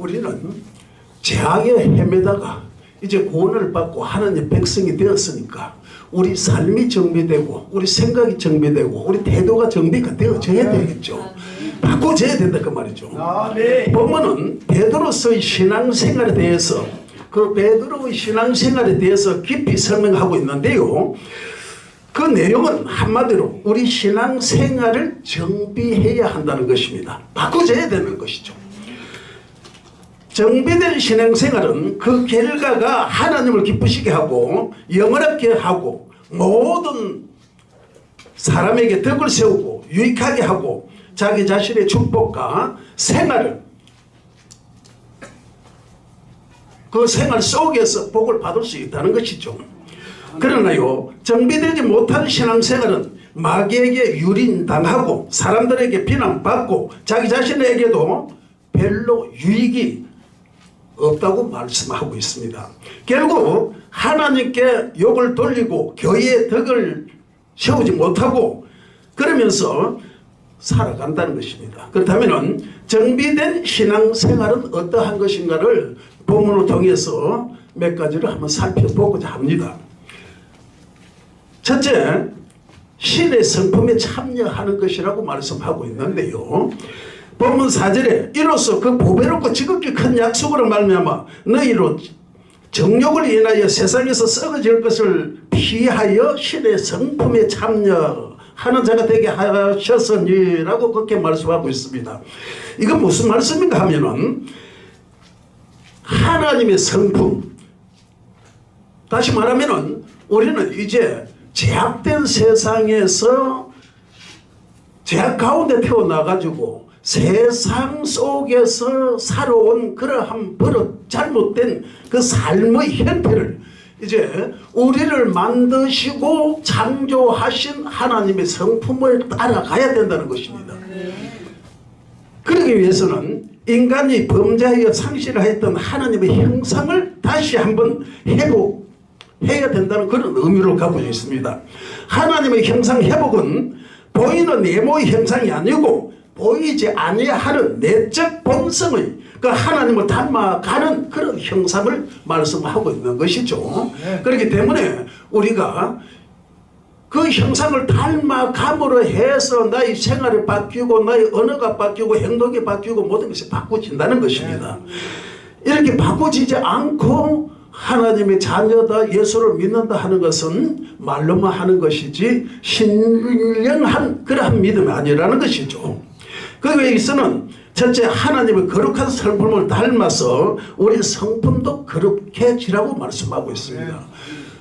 우리는 죄악에 헤매다가 이제 구원을 받고 하나님의 백성이 되었으니까 우리 삶이 정비되고 우리 생각이 정비되고 우리 태도가 정비가 되어져야 되겠죠. 바꿔져야 된다 그 말이죠. 본문은 베드로서의 신앙생활에 대해서 그 베드로의 신앙생활에 대해서 깊이 설명하고 있는데요. 그 내용은 한마디로 우리 신앙생활을 정비해야 한다는 것입니다. 바꿔져야 되는 것이죠. 정비된 신앙생활은 그 결과가 하나님을 기쁘시게 하고 영원하게 하고 모든 사람에게 덕을 세우고 유익하게 하고 자기 자신의 축복과 생활을 그 생활 속에서 복을 받을 수 있다는 것이죠. 그러나요, 정비되지 못한 신앙생활은 마귀에게 유린당하고 사람들에게 비난받고 자기 자신에게도 별로 유익이 없다고 말씀하고 있습니다. 결국 하나님께 욕을 돌리고 교회의 덕을 세우지 못하고 그러면서 살아간다는 것입니다. 그렇다면 정비된 신앙생활은 어떠한 것인가를 본문을 통해서 몇 가지를 한번 살펴보고자 합니다. 첫째, 신의 성품에 참여하는 것이라고 말씀하고 있는데요. 본문 4절에 이로써 그 보배롭고 지극히 큰 약속으로 말미암아 너희로 정욕을 인하여 세상에서 썩어질 것을 피하여 신의 성품에 참여하는 자가 되게 하셨으니라고 그렇게 말씀하고 있습니다. 이건 무슨 말씀인가 하면은 하나님의 성품, 다시 말하면은 우리는 이제 죄악된 세상에서 죄악 가운데 태어나가지고 세상 속에서 살아온 그러한 버릇 잘못된 그 삶의 형태를 이제 우리를 만드시고 창조하신 하나님의 성품을 따라가야 된다는 것입니다. 그러기 위해서는 인간이 범죄하여 상실하였던 하나님의 형상을 다시 한번 회복해야 된다는 그런 의미를 갖고 있습니다. 하나님의 형상 회복은 보이는 외모의 형상이 아니고 보이지 아니하는 내적 본성의 그 하나님을 닮아가는 그런 형상을 말씀하고 있는 것이죠. 그렇기 때문에 우리가 그 형상을 닮아감으로 해서 나의 생활이 바뀌고 나의 언어가 바뀌고 행동이 바뀌고 모든 것이 바꿔진다는 것입니다. 이렇게 바꿔지지 않고 하나님의 자녀다 예수를 믿는다 하는 것은 말로만 하는 것이지 신령한 그러한 믿음이 아니라는 것이죠. 거기에 있어는 첫째 하나님의 거룩한 성품을 닮아서 우리 성품도 거룩해지라고 말씀하고 있습니다.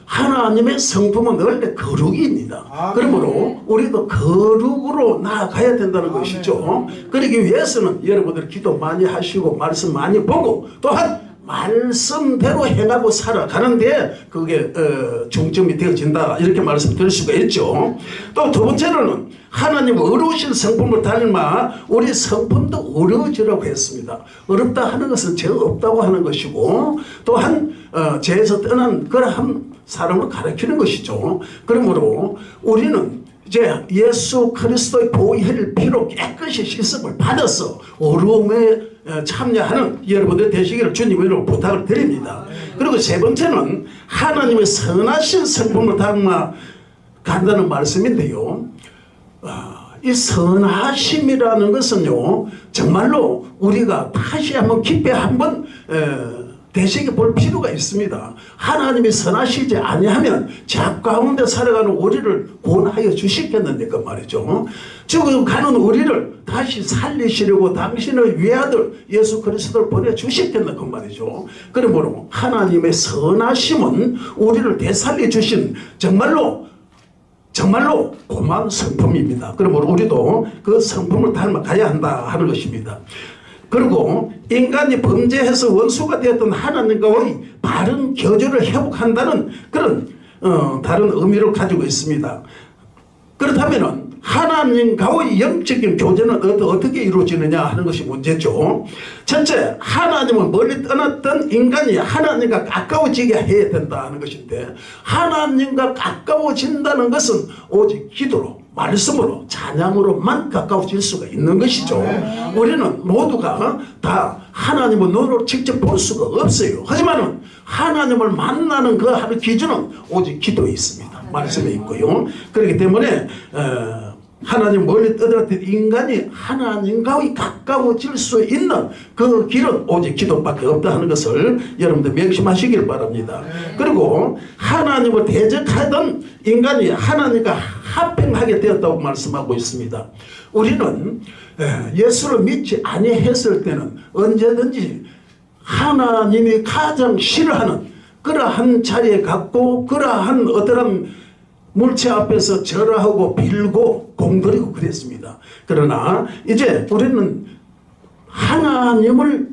하나님의 성품은 원래 거룩입니다. 그러므로 우리도 거룩으로 나아가야 된다는 것이죠. 그러기 위해서는 여러분들 기도 많이 하시고 말씀 많이 보고 또한 말씀대로 행하고 살아가는데 그게 중점이 되어진다 이렇게 말씀드릴 수가 있죠. 또 두 번째로는 하나님 어려우신 성품을 닮아 우리 성품도 어려워지라고 했습니다. 어렵다 하는 것은 죄가 없다고 하는 것이고 또한 죄에서 떠난 그러한 사람을 가르치는 것이죠. 그러므로 우리는 이제 예수 그리스도의 보혈 피로 깨끗이 씻음을 받아서 어려움에 참여하는 여러분들 되시기를 주님으로 부탁을 드립니다. 그리고 세 번째는 하나님의 선하신 성품을 닮아 간다는 말씀인데요. 이 선하심이라는 것은요 정말로 우리가 다시 한번 깊이 한번 되새겨 볼 필요가 있습니다. 하나님이 선하시지 아니하면 죄악 가운데 살아가는 우리를 구원하여 주시겠는데 그 말이죠. 지금 가는 우리를 다시 살리시려고 당신의 외아들 예수 그리스도를 보내주시겠는 그 말이죠. 그러므로 하나님의 선하심은 우리를 되살려 주신 정말로 고마운 성품입니다. 그러므로 우리도 그 성품을 닮아가야 한다 하는 것입니다. 그리고 인간이 범죄해서 원수가 되었던 하나님과의 바른 교제를 회복한다는 그런 다른 의미를 가지고 있습니다. 그렇다면 하나님과의 영적인 교제는 어떻게 이루어지느냐 하는 것이 문제죠. 첫째, 하나님을 멀리 떠났던 인간이 하나님과 가까워지게 해야 된다 하는 것인데 하나님과 가까워진다는 것은 오직 기도로 말씀으로 찬양으로만 가까워질 수가 있는 것이죠. 우리는 모두가 다 하나님의 눈으로 직접 볼 수가 없어요. 하지만 하나님을 만나는 그 하는 기준은 오직 기도에 있습니다. 말씀에 있고요. 그렇기 때문에 하나님 멀리 떠들었던 인간이 하나님과의 가까워질 수 있는 그 길은 오직 기도밖에 없다 하는 것을 여러분들 명심하시길 바랍니다. 그리고 하나님을 대적하던 인간이 하나님과 합병하게 되었다고 말씀하고 있습니다. 우리는 예수를 믿지 아니했을 때는 언제든지 하나님이 가장 싫어하는 그러한 자리에 갔고 그러한 어떠한 물체 앞에서 절하고 빌고 공들이고 그랬습니다. 그러나 이제 우리는 하나님을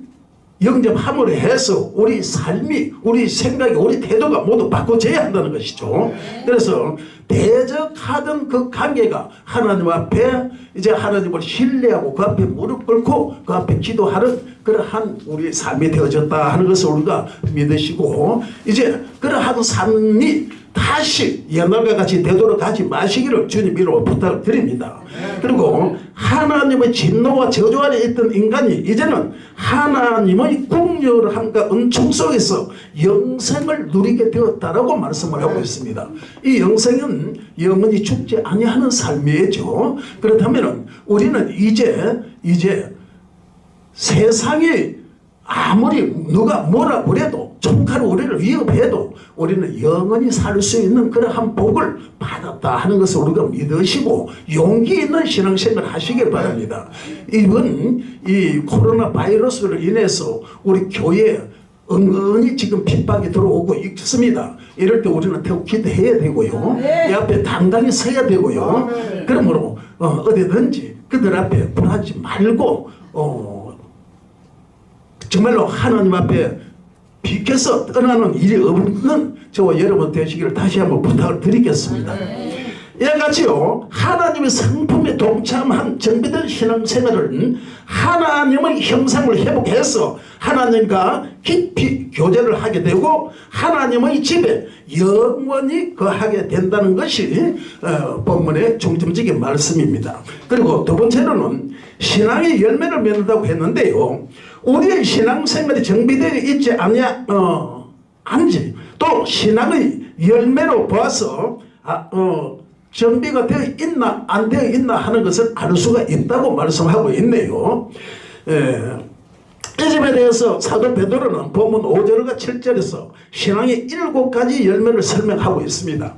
영접함으로 해서 우리 삶이, 우리 생각이, 우리 태도가 모두 바꿔져야 한다는 것이죠. 그래서 대적하던 그 관계가 하나님 앞에 이제 하나님을 신뢰하고 그 앞에 무릎 꿇고 그 앞에 기도하는 그러한 우리의 삶이 되어졌다 하는 것을 우리가 믿으시고 이제 그러한 삶이 다시 옛날과 같이 되도록 하지 마시기를 주님 이름으로 부탁을 드립니다. 그리고 하나님의 진노와 저주 아래 있던 인간이 이제는 하나님의 국률함과 은총 속에서 영생을 누리게 되었다라고 말씀을 하고 있습니다. 이 영생은 영원히 죽지 아니하는 삶이죠. 그렇다면 우리는 이제 세상이 아무리 누가 뭐라 그래도 총칼로 우리를 위협해도 우리는 영원히 살 수 있는 그러한 복을 받았다 하는 것을 우리가 믿으시고 용기 있는 신앙생활을 하시길 바랍니다. 이번 이 코로나 바이러스로 인해서 우리 교회에 은근히 지금 핍박이 들어오고 있습니다. 이럴 때 우리는 더욱 기도해야 되고요. 이 앞에 당당히 서야 되고요. 그러므로 어디든지 그들 앞에 불하지 말고 정말로 하나님 앞에 비켜서 떠나는 일이 없는 저와 여러분 되시기를 다시 한번 부탁을 드리겠습니다. 이와 같이요 하나님의 성품에 동참한 정비된 신앙생활은 하나님의 형상을 회복해서 하나님과 깊이 교제를 하게 되고 하나님의 집에 영원히 거하게 된다는 것이 본문의 중점적인 말씀입니다. 그리고 두 번째로는 신앙의 열매를 맺는다고 했는데요, 우리의 신앙생활이 정비되어 있지 않은지 또 신앙의 열매로 보아서 정비가 되어 있나 안 되어 있나 하는 것을 알 수가 있다고 말씀하고 있네요. 이 점에 대해서 사도 베드로는 본문 5절과 7절에서 신앙의 7가지 열매를 설명하고 있습니다.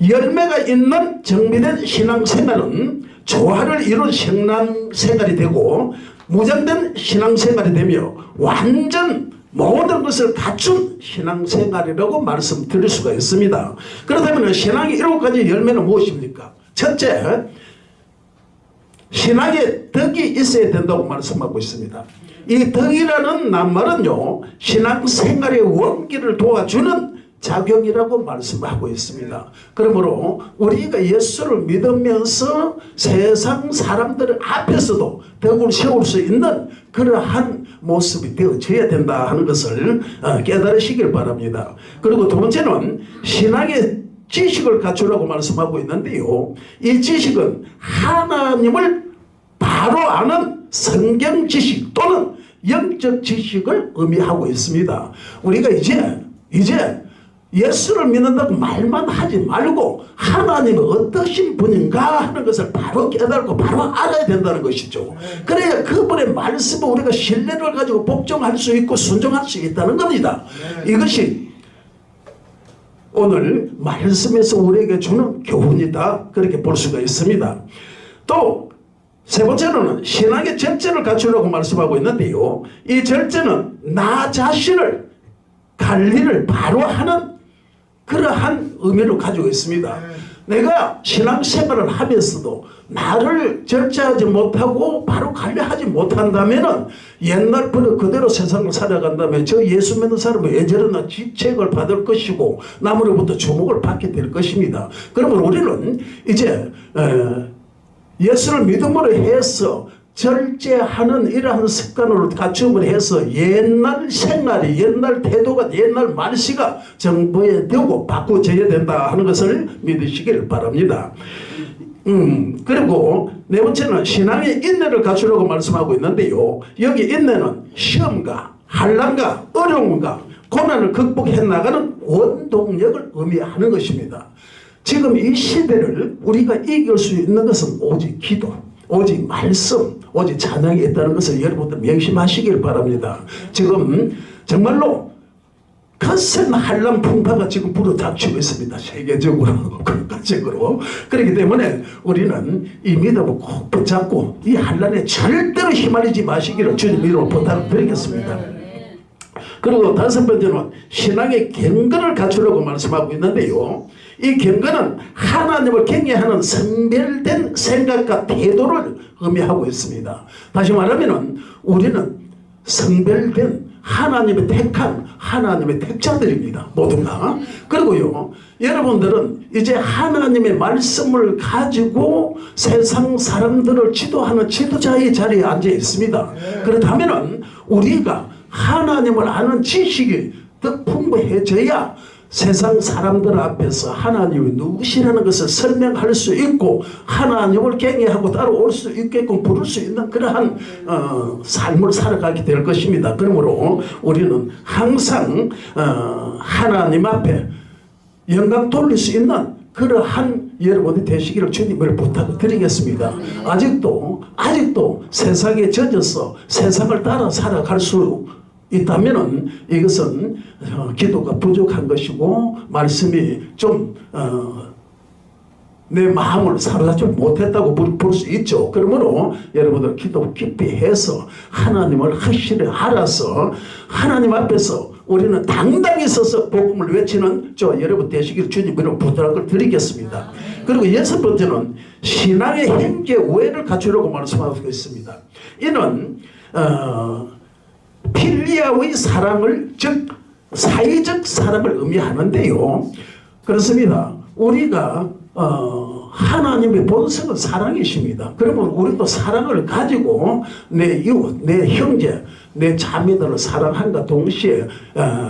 열매가 있는 정비된 신앙생활은 조화를 이룬 신앙생활이 되고 무장된 신앙생활이 되며 완전 모든 것을 갖춘 신앙생활이라고 말씀드릴 수가 있습니다. 그렇다면 신앙의 7가지 열매는 무엇입니까? 첫째, 신앙에 덕이 있어야 된다고 말씀하고 있습니다. 이 덕이라는 낱말은요 신앙생활의 원기를 도와주는 작용이라고 말씀하고 있습니다. 그러므로 우리가 예수를 믿으면서 세상 사람들 앞에서도 덕을 세울 수 있는 그러한 모습이 되어져야 된다 하는 것을 깨달으시길 바랍니다. 그리고 두 번째는 신앙의 지식을 갖추라고 말씀하고 있는데요, 이 지식은 하나님을 바로 아는 성경 지식 또는 영적 지식을 의미하고 있습니다. 우리가 이제 예수를 믿는다고 말만 하지 말고 하나님은 어떠신 분인가 하는 것을 바로 깨달고 바로 알아야 된다는 것이죠. 그래야 그분의 말씀을 우리가 신뢰를 가지고 복종할 수 있고 순종할 수 있다는 겁니다. 이것이 오늘 말씀에서 우리에게 주는 교훈이다, 그렇게 볼 수가 있습니다. 또 세 번째로는 신앙의 절제를 갖추라고 말씀하고 있는데요, 이 절제는 나 자신을 관리를 바로 하는 그러한 의미를 가지고 있습니다. 내가 신앙생활을 하면서도 나를 절제하지 못하고 바로 관리하지 못한다면 옛날 버릇 그대로 세상을 살아간다면 저 예수 믿는 사람은 예전에나 지책을 받을 것이고 남으로부터 주목을 받게 될 것입니다. 그러면 우리는 이제 예수를 믿음으로 해서 절제하는 이러한 습관을 갖춤을 해서 옛날 생활이, 옛날 태도가, 옛날 말씨가 정보에 되고 바꿔져야 된다 하는 것을 믿으시길 바랍니다. 그리고 네 번째는 신앙의 인내를 갖추라고 말씀하고 있는데요. 여기 인내는 시험과 환난과 어려움과 고난을 극복해 나가는 원동력을 의미하는 것입니다. 지금 이 시대를 우리가 이길 수 있는 것은 오직 기도, 오직 말씀, 오직 찬양이 있다는 것을 여러분들 명심하시길 바랍니다. 지금 정말로 거센 한란 풍파가 지금 불어닥치고 있습니다. 세계적으로, 국가적으로. 그렇기 때문에 우리는 이 믿음을 꼭 붙잡고 이 한란에 절대로 휘말리지 마시기를 주님 이름으로 부탁드리겠습니다. 그리고 다섯 번째는 신앙의 경건을 갖추려고 말씀하고 있는데요. 이 경건은 하나님을 경외하는 선별된 생각과 태도를 의미하고 있습니다. 다시 말하면 우리는 선별된 하나님의 택한 하나님의 택자들입니다. 모두가. 그리고요, 여러분들은 이제 하나님의 말씀을 가지고 세상 사람들을 지도하는 지도자의 자리에 앉아 있습니다. 그렇다면 우리가 하나님을 아는 지식이 더 풍부해져야 세상 사람들 앞에서 하나님이 누구시라는 것을 설명할 수 있고 하나님을 경외하고 따라올 수 있게끔 부를 수 있는 그러한 삶을 살아가게 될 것입니다. 그러므로 우리는 항상 하나님 앞에 영광 돌릴 수 있는 그러한 여러분이 되시기를 주님을 부탁드리겠습니다. 아직도 세상에 젖어서 세상을 따라 살아갈 수 있다면은 이것은 기도가 부족한 것이고 말씀이 좀 내 마음을 사로잡지 못했다고 볼 수 있죠. 그러므로 여러분들 기도 깊이 해서 하나님을 확실히 알아서 하나님 앞에서 우리는 당당히 서서 복음을 외치는 저 여러분 되시기를 주님으로 부탁을 드리겠습니다. 그리고 여섯 번째는 신앙의 형제 우애를 갖추려고 말씀하고 있습니다. 이는 필리아의 사랑을, 즉 사회적 사랑을 의미하는데요. 그렇습니다. 우리가 하나님의 본성은 사랑이십니다. 그러면 우리도 사랑을 가지고 내 이웃, 내 형제, 내 자매들을 사랑한과 동시에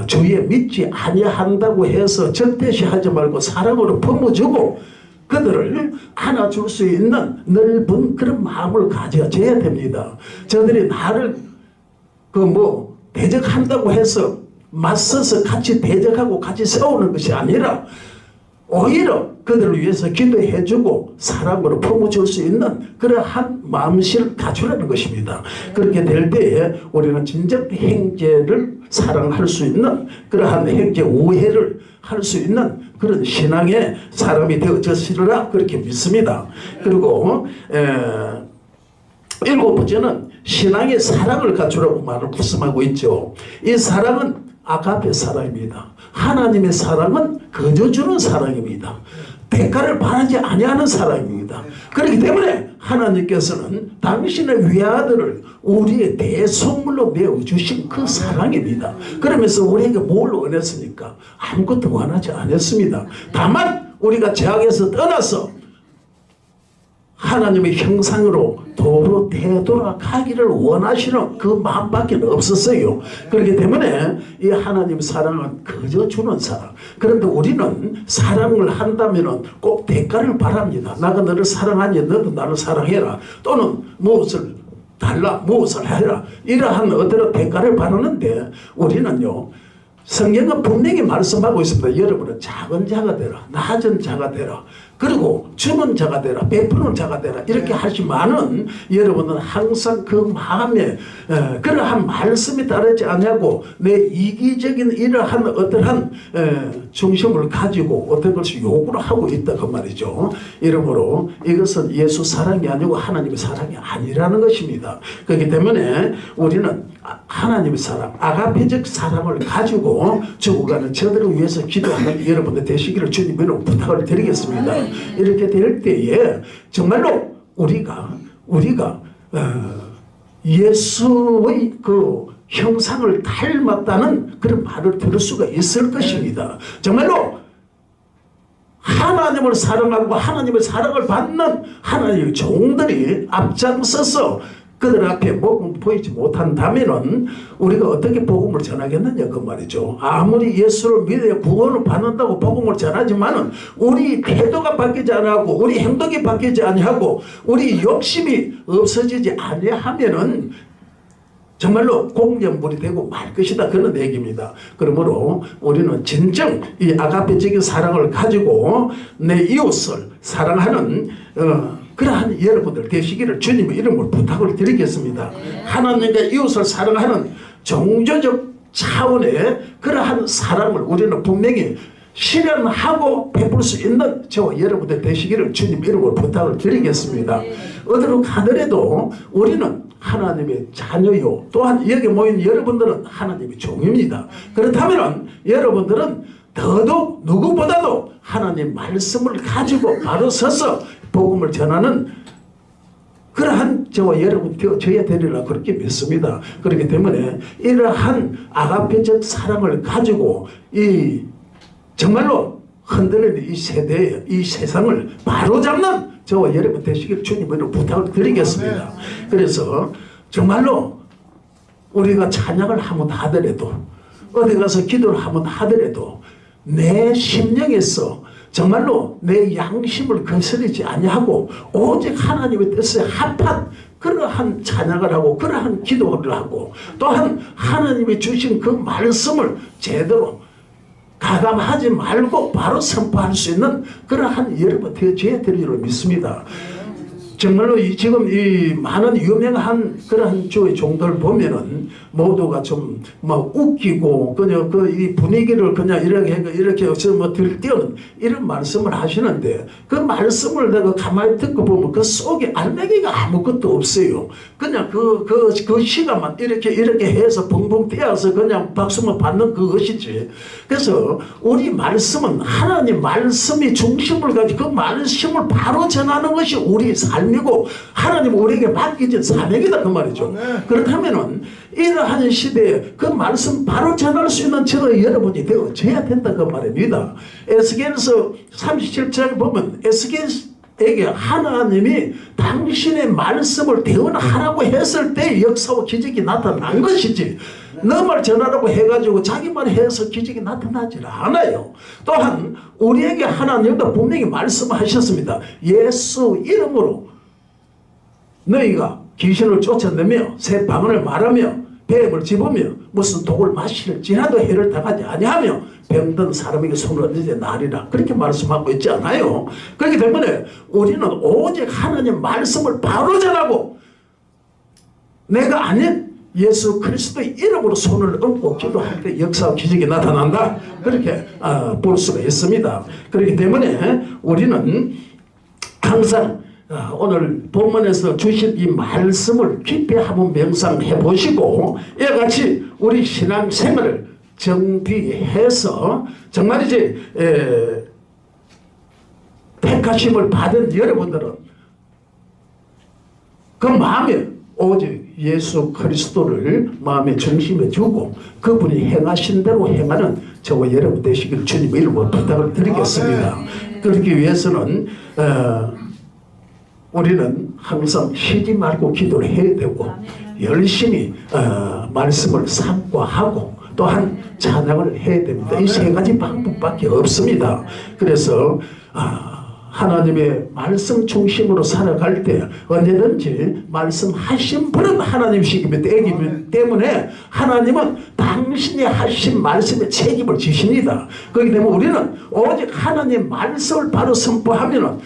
주위에 믿지 아니한다고 해서 적대시하지 말고 사랑으로 품어주고 그들을 안아줄 수 있는 넓은 그런 마음을 가져야 됩니다. 저들이 나를 대적한다고 해서 맞서서 같이 대적하고 같이 싸우는 것이 아니라 오히려 그들을 위해서 기도해주고 사랑으로 품어줄 수 있는 그러한 마음씨를 갖추라는 것입니다. 그렇게 될 때에 우리는 진정 형제를 사랑할 수 있는 그러한 형제 우애를 할 수 있는 그런 신앙의 사람이 되어졌으리라 그렇게 믿습니다. 그리고 일곱 번째는 신앙의 사랑을 갖추라고 말을 말씀하고 있죠. 이 사랑은 아가페 사랑입니다. 하나님의 사랑은 거저주는 사랑입니다. 대가를 바라지 아니하는 사랑입니다. 그렇기 때문에 하나님께서는 당신의 외아들을 우리의 대속물로 내어주신 그 사랑입니다. 그러면서 우리에게 뭘 원했습니까? 아무것도 원하지 않았습니다. 다만 우리가 죄악에서 떠나서 하나님의 형상으로 도로 되돌아가기를 원하시는 그 마음밖에 없었어요. 그렇기 때문에 이 하나님의 사랑은 그저 주는 사랑. 그런데 우리는 사랑을 한다면 꼭 대가를 바랍니다. 나가 너를 사랑하니 너도 나를 사랑해라. 또는 무엇을 달라, 무엇을 해라. 이러한 어떤 대가를 바라는데 우리는요, 성경은 분명히 말씀하고 있습니다. 여러분은 작은 자가 되라, 낮은 자가 되라, 그리고 주는 자가 되라, 베푸는 자가 되라, 이렇게 하지만은 여러분은 항상 그 마음에 그러한 말씀이 따르지 않냐고 내 이기적인 이러한 어떠한 중심을 가지고 어떤 것을 요구를 하고 있다 그 말이죠. 이러므로 이것은 예수 사랑이 아니고 하나님의 사랑이 아니라는 것입니다. 그렇기 때문에 우리는 하나님의 사랑, 아가페적 사랑을 가지고 죽어가는 저들을 위해서 기도하는 여러분들 되시기를 주님으로 부탁을 드리겠습니다. 이렇게 될 때에 정말로 우리가 예수의 그 형상을 닮았다는 그런 말을 들을 수가 있을 것입니다. 정말로 하나님을 사랑하고 하나님의 사랑을 받는 하나님의 종들이 앞장서서 그들 앞에 복음 보이지 못한다면은 우리가 어떻게 복음을 전하겠느냐 그 말이죠. 아무리 예수를 믿어 구원을 받는다고 복음을 전하지만은 우리 태도가 바뀌지 않고 우리 행동이 바뀌지 아니하고 우리 욕심이 없어지지 아니하면은 정말로 공연물이 되고 말 것이다 그런 얘기입니다. 그러므로 우리는 진정 이 아가페적인 사랑을 가지고 내 이웃을 사랑하는 그러한 여러분들 되시기를 주님의 이름으로 부탁을 드리겠습니다. 하나님과 이웃을 사랑하는 종교적 차원의 그러한 사랑을 우리는 분명히 실현하고 베풀 수 있는 저와 여러분들 되시기를 주님 이름으로 부탁을 드리겠습니다. 어디로 가더라도 우리는 하나님의 자녀요, 또한 여기 모인 여러분들은 하나님의 종입니다. 그렇다면 여러분들은 더더욱 누구보다도 하나님 말씀을 가지고 바로 서서 복음을 전하는 그러한 저와 여러분 되어져야 되리라 그렇게 믿습니다. 그렇기 때문에 이러한 아가페적 사랑을 가지고 이 정말로 흔들리는 이 세대에 이 세상을 바로잡는 저와 여러분 되시길 주님으로 부탁을 드리겠습니다. 그래서 정말로 우리가 찬양을 한번 하더라도 어디 가서 기도를 한번 하더라도 내 심령에서 정말로 내 양심을 거스르지 아니하고 오직 하나님의 뜻에 합한 그러한 찬양을 하고 그러한 기도를 하고 또한 하나님이 주신 그 말씀을 제대로 가감하지 말고 바로 선포할 수 있는 그러한 여러분 되어져야 될 줄로 믿습니다. 정말로 지금 이 많은 유명한 그러한 주의 종들 보면은 모두가 좀 막 웃기고 그냥 이 분위기를 그냥 이렇게 뭐 들띄우는 이런 말씀을 하시는데 그 말씀을 내가 가만히 듣고 보면 그 속에 알맹이가 아무것도 없어요. 그냥 그 시간만 이렇게 해서 벙벙 뛰어서 그냥 박수만 받는 그것이지. 그래서 우리 말씀은 하나님 말씀이 중심을 가지고 그 말씀을 바로 전하는 것이 우리 삶이고 하나님 우리에게 맡기진 사명이다 그 말이죠. 그렇다면은 이러한 시대에 그 말씀 바로 전할 수 있는 저와 여러분이 되어져야 된다 그 말입니다. 에스겔서 37장을 보면 에스겔에게 하나님이 당신의 말씀을 대언하라고 했을 때 역사와 기적이 나타난 것이지 너 말 전하라고 해가지고 자기 말 해서 기적이 나타나질 않아요. 또한 우리에게 하나님도 분명히 말씀하셨습니다. 예수 이름으로 너희가 귀신을 쫓아내며 새 방언을 말하며 뱀을 집으며 무슨 독을 마실지라도 해를 당하지 아니하며 병든 사람에게 손을 얹으되 나으리라 그렇게 말씀하고 있지 않아요. 그렇기 때문에 우리는 오직 하나님 말씀을 바로 전하고 내가 아닌 예수 그리스도의 이름으로 손을 얹고 기도할 때 역사와 기적이 나타난다 그렇게 볼 수가 있습니다. 그렇기 때문에 우리는 항상 오늘 본문에서 주신 이 말씀을 깊이 한번 명상해 보시고 이와 같이 우리 신앙생활을 정비해서 정말이지 택하심을 받은 여러분들은 그 마음에 오직 예수 그리스도를 마음의 중심에 두고 그분이 행하신 대로 행하는 저와 여러분 되시길 주님 이름으로 부탁을 드리겠습니다. 그러기 위해서는 우리는 항상 쉬지 말고 기도를 해야 되고 열심히 말씀을 삼고하고 또한 찬양을 해야 됩니다. 이 세 가지 방법밖에 없습니다. 그래서 하나님의 말씀 중심으로 살아갈 때 언제든지 말씀하신 분은 하나님이시기 때문에 하나님은 당신이 하신 말씀에 책임을 지십니다. 그렇기 때문에 우리는 오직 하나님 말씀을 바로 선포하면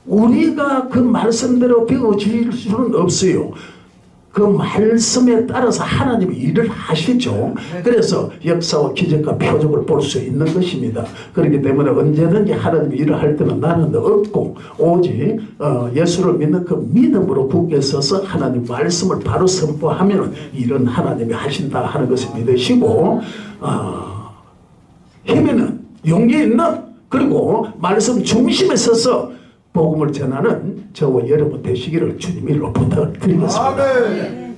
우리가 그 말씀대로 되어질 수는 없어요. 그 말씀에 따라서 하나님이 일을 하시죠. 그래서 역사와 기적과 표적을 볼 수 있는 것입니다. 그렇기 때문에 언제든지 하나님이 일을 할 때는 나는 없고 오직 예수를 믿는 그 믿음으로 굳게 서서 하나님 말씀을 바로 선포하면 일은 하나님이 하신다 하는 것을 믿으시고 힘 있는 용기 있는 그리고 말씀 중심에 서서 복음을 전하는 저와 여러분 되시기를 주님 이름으로 부탁을 드리겠습니다. 아멘.